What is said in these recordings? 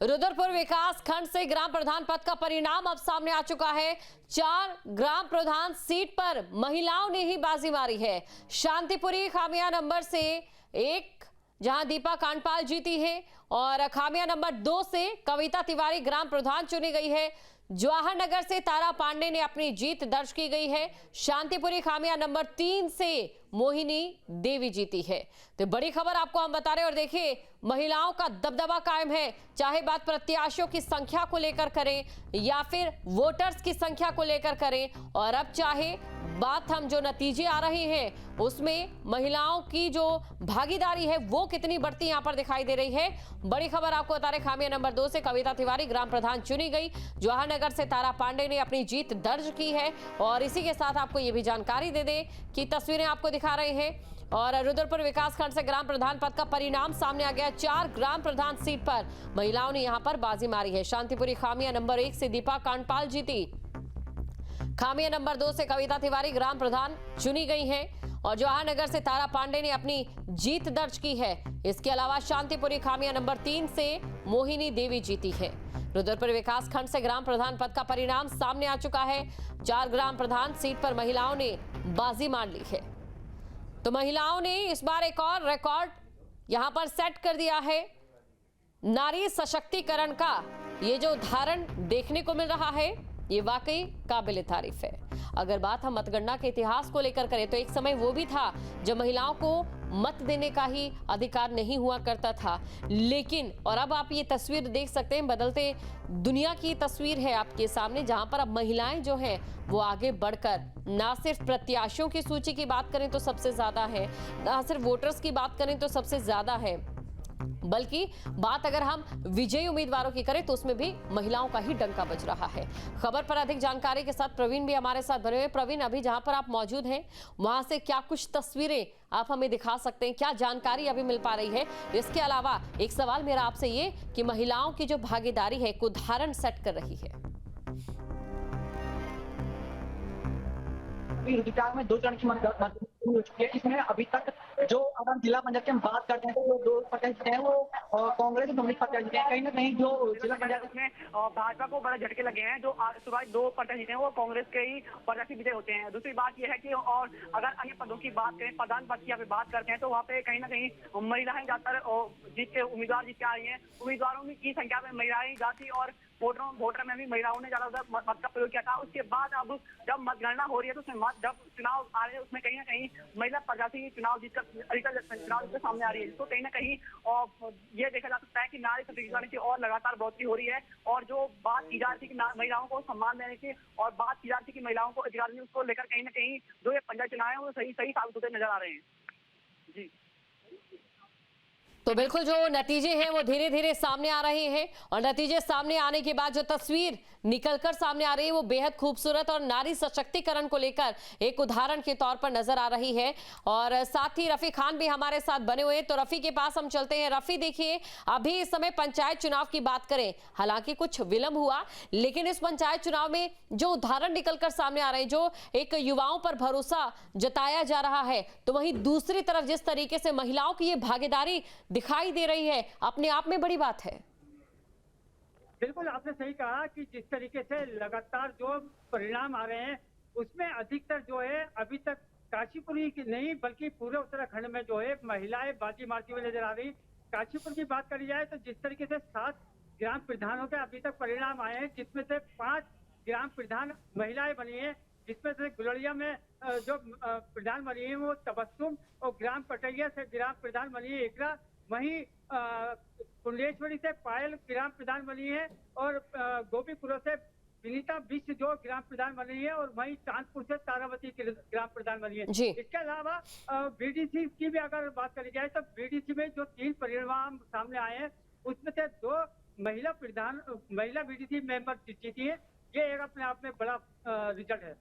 रुद्रपुर विकास खंड से ग्राम प्रधान पद का परिणाम अब सामने आ चुका है। 4 ग्राम प्रधान सीट पर महिलाओं ने ही बाजी मारी है। शांतिपुरी खामिया नंबर से 1 जहां दीपा कांडपाल जीती है और खामिया नंबर 2 से कविता तिवारी ग्राम प्रधान चुनी गई है। जवाहर नगर से तारा पांडे ने अपनी जीत दर्ज की गई है। शांतिपुरी खामिया नंबर 3 से मोहिनी देवी जीती है। तो बड़ी खबर आपको हम बता रहे हैं और देखिए महिलाओं का दबदबा कायम है, चाहे बात प्रत्याशियों की संख्या को लेकर करें या फिर वोटर्स की संख्या को लेकर करें, और अब चाहे बात हम जो नतीजे आ रहे हैं उसमें महिलाओं की जो भागीदारी है वो कितनी बढ़ती यहां पर दिखाई दे रही है। बड़ी खबर आपको बता रहे, खामिया नंबर 2 से कविता तिवारी ग्राम प्रधान चुनी गई। जवाहर नगर से तारा पांडे ने अपनी जीत दर्ज की है और इसी के साथ आपको ये भी जानकारी दे दें कि तस्वीरें आपको दिखा रहे हैं। और रुद्रपुर विकासखंड से ग्राम प्रधान पद का परिणाम सामने आ गया। 4 ग्राम प्रधान सीट पर महिलाओं ने यहां पर बाजी मारी है। शांतिपुरी खामिया नंबर 1 से दीपा कांडपाल जीती। खामिया नंबर 2 से कविता तिवारी ग्राम प्रधान चुनी गई हैं और जवाहर नगर से तारा पांडे ने अपनी जीत दर्ज की है। इसके अलावा शांतिपुरी खामिया नंबर 3 से मोहिनी देवी जीती है। रुद्रपुर विकास खंड से ग्राम प्रधान पद का परिणाम सामने आ चुका है। 4 ग्राम प्रधान सीट पर महिलाओं ने बाजी मार ली है। तो महिलाओं ने इस बार एक और रिकॉर्ड यहां पर सेट कर दिया है। नारी सशक्तिकरण का ये जो उदाहरण देखने को मिल रहा है ये वाकई काबिल तारीफ है। अगर बात हम मतगणना के इतिहास को लेकर करें तो एक समय वो भी था जब महिलाओं को मत देने का ही अधिकार नहीं हुआ करता था, लेकिन और अब आप ये तस्वीर देख सकते हैं, बदलते दुनिया की तस्वीर है आपके सामने, जहां पर अब महिलाएं जो है वो आगे बढ़कर ना सिर्फ प्रत्याशियों की सूची की बात करें तो सबसे ज्यादा है, ना सिर्फ वोटर्स की बात करें तो सबसे ज्यादा है, बल्कि बात अगर हम विजयी उम्मीदवारों की करें तो उसमें भी महिलाओं का ही डंका बज रहा है। खबर पर अधिक जानकारी के साथ प्रवीण भी हमारे साथ बने हुए। प्रवीण, अभी जहां पर आप मौजूद हैं वहां से क्या कुछ तस्वीरें आप हमें दिखा सकते हैं, क्या जानकारी अभी मिल पा रही है? इसके अलावा एक सवाल मेरा आपसे ये कि महिलाओं की जो भागीदारी है एक उदाहरण सेट कर रही है। विचार में 2 चरण की मतगणना हो चुकी है। इसमें अभी तक जो अगर जिला पंचायत की हम बात करते हैं तो वो 2 प्रत्याशी हैं, वो कांग्रेस और प्रत्याशी हैं। कहीं ना कहीं जो जिला पंचायत में भाजपा को बड़े झटके लगे हैं। जो सुबह 2 प्रत्याशी हैं वो कांग्रेस के ही प्रत्याशी विजय होते हैं। दूसरी बात यह है कि और अगर अन्य पदों की बात करें, प्रधान पद की बात करते हैं तो वहाँ पे कहीं ना कहीं महिलाएं ज्यादातर जीत के उम्मीदवार जीत के आ रही है। उम्मीदवारों की संख्या में महिलाएं जाती और वोटर में भी महिलाओं ने ज्यादा मत का प्रयोग किया था। उसके बाद अब जब मतगणना हो रही है तो उसमें जब चुनाव आ रहे हैं उसमें कहीं ना कहीं महिला प्रत्याशी चुनाव जीतकर सामने आ रही है। तो कहीं ना कहीं ये देखा जा सकता है कि नारी सशक्तिकरण की और लगातार बढ़ोतरी हो रही है। और जो बात की जा रही थी कि महिलाओं को सम्मान देने की और बात की जा रही थी कि महिलाओं को अधिकार देने, उसको लेकर कहीं ना कहीं जो ये पंचायत चुनाव है वो सही साबित होते नजर आ रहे हैं। जी, तो बिल्कुल जो नतीजे हैं वो धीरे धीरे सामने आ रहे हैं और नतीजे सामने आने के बाद जो तस्वीर निकलकर सामने आ रही है वो बेहद खूबसूरत और नारी सशक्तिकरण को लेकर एक उदाहरण के तौर पर नजर आ रही है। और साथ ही रफी खान भी हमारे साथ बने हुए हैं, तो रफी के पास हम चलते हैं। रफी, देखिए अभी इस समय पंचायत चुनाव की बात करें, हालांकि कुछ विलंब हुआ, लेकिन इस पंचायत चुनाव में जो उदाहरण निकलकर सामने आ रहे हैं, जो एक युवाओं पर भरोसा जताया जा रहा है, तो वहीं दूसरी तरफ जिस तरीके से महिलाओं की ये भागीदारी दिखाई दे रही है, अपने आप में बड़ी बात है। बिल्कुल, आपने सही कहा कि जिस तरीके से लगातार जो परिणाम आ रहे हैं उसमें अधिकतर जो है अभी तक काशीपुरी की नहीं बल्कि पूरे उत्तराखंड में जो है महिलाएं बाजी मारती हुई नजर आ रही। काशीपुर की बात करी जाए तो जिस तरीके से 7 ग्राम प्रधानों के अभी तक परिणाम आए हैं, जिसमें से 5 ग्राम प्रधान महिलाएं बनी है, जिसमें से गुलड़िया में जो प्रधान बनी है वो तबस्सुम और ग्राम पटैया से ग्राम प्रधान बनी है एकरा। वहीं कुंडेश्वरी से पायल ग्राम प्रधान बनी है और गोपीपुर से विनीता विश्व जो ग्राम प्रधान बनी है और वहीं चांदपुर से तारावती ग्राम प्रधान बनी है। इसके अलावा बीडीसी की भी अगर बात करी जाए तो बीडीसी में जो 3 परिणाम सामने आए हैं उसमें से 2 महिला बीडीसी मेंबर जीती है। ये एक अपने आप में बड़ा रिजल्ट है।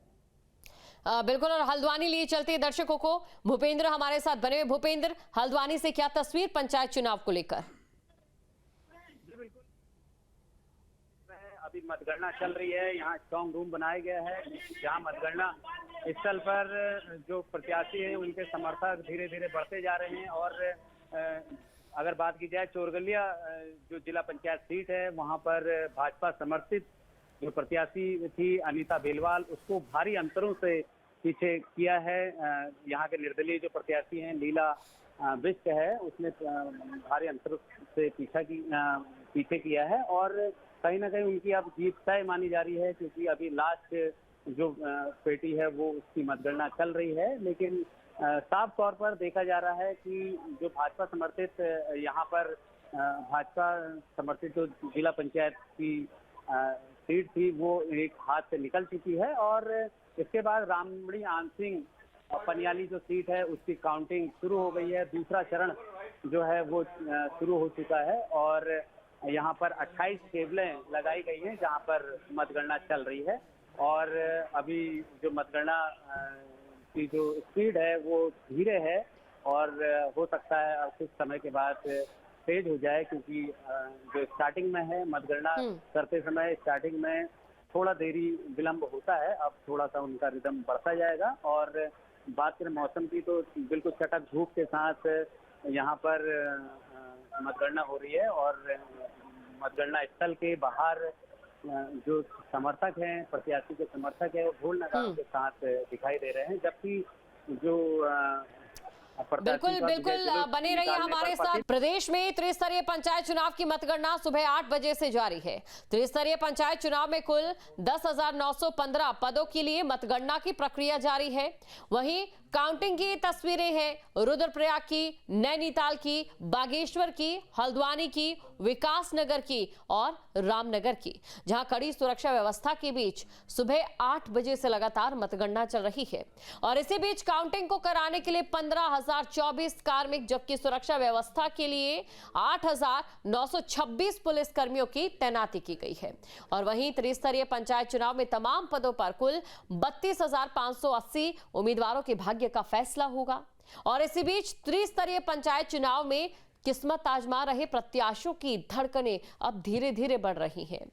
बिल्कुल, और हल्द्वानी लिए चलते हैं दर्शकों को। भूपेंद्र हमारे साथ बने हुए। भूपेंद्र, हल्द्वानी से क्या तस्वीर पंचायत चुनाव को लेकर? बिल्कुल, अभी मतगणना चल रही है। यहाँ स्ट्रांग रूम बनाया गया है जहाँ मतगणना स्थल पर जो प्रत्याशी हैं उनके समर्थक धीरे धीरे बढ़ते जा रहे हैं और अगर बात की जाए चोरगलिया जो जिला पंचायत सीट है, वहां पर भाजपा समर्थित जो प्रत्याशी थी अनीता बेलवाल, उसको भारी अंतरों से पीछे किया है। यहाँ के निर्दलीय जो प्रत्याशी हैं लीला बिष्ट है, उसने भारी अंतरों से पीछे किया है और कहीं ना कहीं उनकी अब जीत तय मानी जा रही है, क्योंकि अभी लास्ट जो पेटी है वो उसकी मतगणना चल रही है। लेकिन साफ तौर पर देखा जा रहा है कि जो भाजपा समर्थित यहाँ पर भाजपा समर्थित जो जिला पंचायत की सीट थी वो एक हाथ से निकल चुकी है और इसके बाद राममणि आनसिंह पनियाली जो सीट है उसकी काउंटिंग शुरू हो गई है। दूसरा चरण जो है वो शुरू हो चुका है और यहाँ पर 28 टेबलें लगाई गई हैं जहाँ पर मतगणना चल रही है और अभी जो मतगणना की जो स्पीड है वो धीरे है और हो सकता है कुछ समय के बाद तेज हो जाए, क्योंकि जो स्टार्टिंग में है मतगणना करते समय स्टार्टिंग में थोड़ा देरी विलंब होता है। अब थोड़ा सा उनका रिदम बढ़ता जाएगा और बात करें मौसम की तो बिल्कुल चटक धूप के साथ यहाँ पर मतगणना हो रही है और मतगणना स्थल के बाहर जो समर्थक हैं, प्रत्याशी के समर्थक है, वो ढोल नगाड़ों के साथ दिखाई दे रहे हैं, जबकि जो बिल्कुल बने रहिए हमारे साथ। प्रदेश में त्रिस्तरीय पंचायत चुनाव की मतगणना सुबह 8 बजे से जारी है। त्रिस्तरीय पंचायत चुनाव में कुल 10,915 पदों के लिए मतगणना की प्रक्रिया जारी है। वहीं काउंटिंग की तस्वीरें हैं रुद्रप्रयाग की, नैनीताल की, बागेश्वर की, हल्द्वानी की, विकास नगर की और रामनगर की, जहां कड़ी सुरक्षा व्यवस्था के बीच सुबह 8 बजे से लगातार मतगणना चल रही है। और इसी बीच काउंटिंग को कराने के लिए 15,024 कार्मिक, जबकि सुरक्षा व्यवस्था के लिए 8,926 पुलिस कर्मियों की तैनाती की गई है। और वहीं त्रिस्तरीय पंचायत चुनाव में तमाम पदों पर कुल 32,580 उम्मीदवारों के भाग्य का फैसला होगा। और इसी बीच त्रिस्तरीय पंचायत चुनाव में किस्मत आजमा रहे प्रत्याशियों की धड़कनें अब धीरे धीरे बढ़ रही हैं,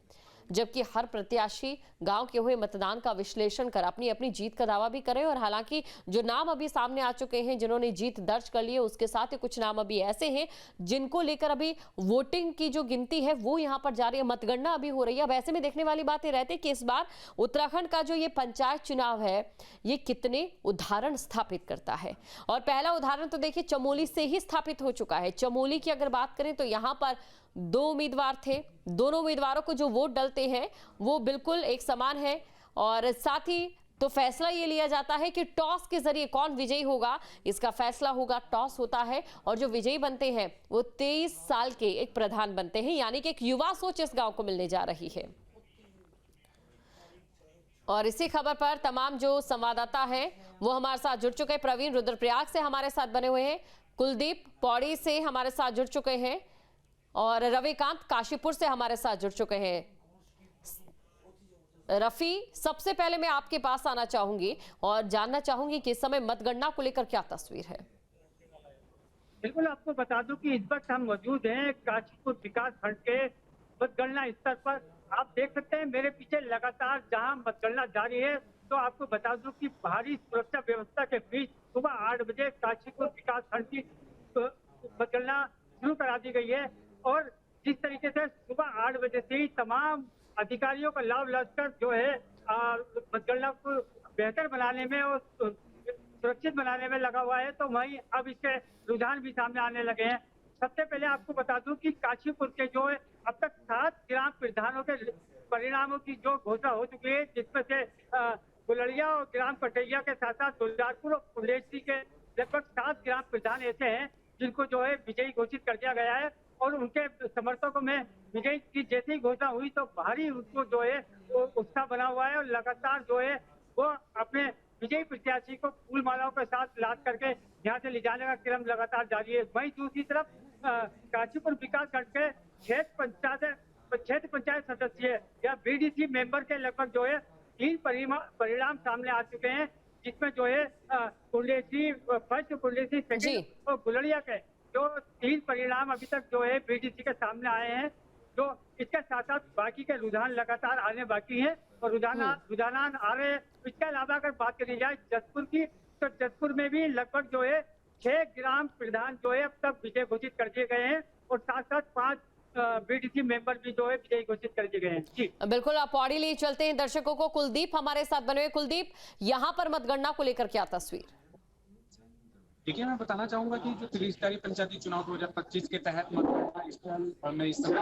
जबकि हर प्रत्याशी गांव के हुए मतदान का विश्लेषण कर अपनी अपनी जीत का दावा भी करे। और हालांकि जो नाम अभी सामने आ चुके हैं जिन्होंने जीत दर्ज कर ली है, उसके साथ ही कुछ नाम अभी ऐसे हैं जिनको लेकर अभी वोटिंग की जो गिनती है वो यहां पर जारी है, मतगणना अभी हो रही है। अब ऐसे में देखने वाली बात ये रहती है कि इस बार उत्तराखंड का जो ये पंचायत चुनाव है ये कितने उदाहरण स्थापित करता है। और पहला उदाहरण तो देखिए चमोली से ही स्थापित हो चुका है। चमोली की अगर बात करें तो यहां पर 2 उम्मीदवार थे, दोनों उम्मीदवारों को जो वोट डलते हैं वो बिल्कुल एक समान है। और साथ ही तो फैसला ये लिया जाता है कि टॉस के जरिए कौन विजयी होगा, इसका फैसला होगा। टॉस होता है और जो विजयी बनते हैं वो 23 साल के एक प्रधान बनते हैं, यानी कि एक युवा सोच इस गांव को मिलने जा रही है। और इसी खबर पर तमाम जो संवाददाता हैं वो हमारे साथ जुड़ चुके हैं। प्रवीण रुद्रप्रयाग से हमारे साथ बने हुए हैं, कुलदीप पौड़ी से हमारे साथ जुड़ चुके हैं और रविकांत काशीपुर से हमारे साथ जुड़ चुके हैं। रफी, सबसे पहले मैं आपके पास आना चाहूंगी और जानना चाहूंगी कि इस समय मतगणना को लेकर क्या तस्वीर है। बिल्कुल, आपको बता दूं कि इस वक्त हम मौजूद हैं काशीपुर विकास खंड के मतगणना स्तर पर। आप देख सकते हैं मेरे पीछे लगातार जहां मतगणना जारी है, तो आपको बता दूं कि भारी सुरक्षा व्यवस्था के बीच सुबह 8 बजे काशीपुर विकास खंड की मतगणना शुरू करा दी गई है। और जिस तरीके से सुबह 8 बजे से ही तमाम अधिकारियों का लाभ लश्कर जो है मतगणना को बेहतर बनाने में और सुरक्षित बनाने में लगा हुआ है, तो वहीं अब इसके रुझान भी सामने आने लगे हैं। सबसे पहले आपको बता दूं कि काशीपुर के जो है अब तक 7 ग्राम प्रधानों के परिणामों की जो घोषणा हो चुकी है, जिसमें से गुलड़िया और ग्राम कटैया के साथ साथ दुलजारपुर और कुंडेसी के लगभग 7 ग्राम प्रधान ऐसे हैं जिनको जो है विजयी घोषित कर दिया गया है। और उनके समर्थकों में विजय की जैसे ही घोषणा हुई तो भारी उनको जो है वो उत्साह बना हुआ है और लगातार जो है वो अपने विजयी प्रत्याशी को फूल मालाओं के साथ लाद करके यहाँ से ले जाने का क्रम लगातार जारी है। वहीं दूसरी तरफ काशीपुर विकास खंड के क्षेत्र पंचायत सदस्य या बीडीसी मेंबर के लगभग जो है 3 परिणाम सामने आ चुके हैं, जिसमें जो है कुंडेसी फर्स्ट, कुंडेसी सेकंड और गुलड़िया के जो 3 परिणाम अभी तक जो है बीडीसी के सामने आए हैं। जो इसके साथ साथ बाकी के रुझान लगातार आने बाकी हैं और रुझान आ रहे हैं। इसके अलावा अगर बात करी जाए जसपुर की, तो जसपुर में भी लगभग जो है 6 ग्राम प्रधान जो है अब तक विजय घोषित कर दिए गए हैं और साथ साथ 5 बीडीसी मेंबर भी जो है विजयी घोषित कर दिए गए हैं। जी बिल्कुल, आप पौड़ी लिए चलते हैं दर्शकों को। कुलदीप हमारे साथ बने हुए। कुलदीप, यहाँ पर मतगणना को लेकर क्या तस्वीर? देखिए, मैं बताना चाहूंगा कि जो त्रिस्तरीय पंचायती चुनाव 2025 के तहत मतगणना स्थल में इस समय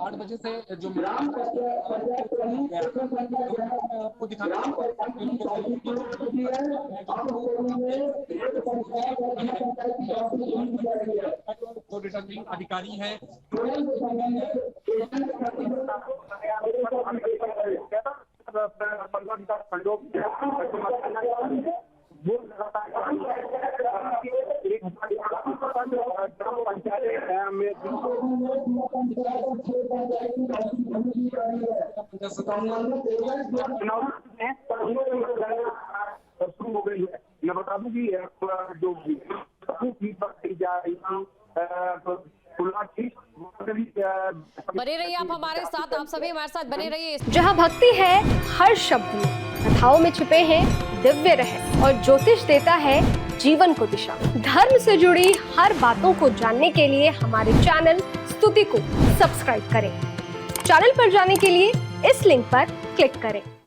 8 बजे से जो मतदान आपको दिखाना जो रिटर्निंग अधिकारी है वो शुरू हो गई है। मैं बता दूं कि जो जा रही थी बने रहिए आप हमारे साथ, आप सभी हमारे साथ बने रहिए। जहाँ भक्ति है हर शब्द में, कथाओं में छिपे हैं दिव्य रहस्य और ज्योतिष देता है जीवन को दिशा। धर्म से जुड़ी हर बातों को जानने के लिए हमारे चैनल स्तुति को सब्सक्राइब करें। चैनल पर जाने के लिए इस लिंक पर क्लिक करें।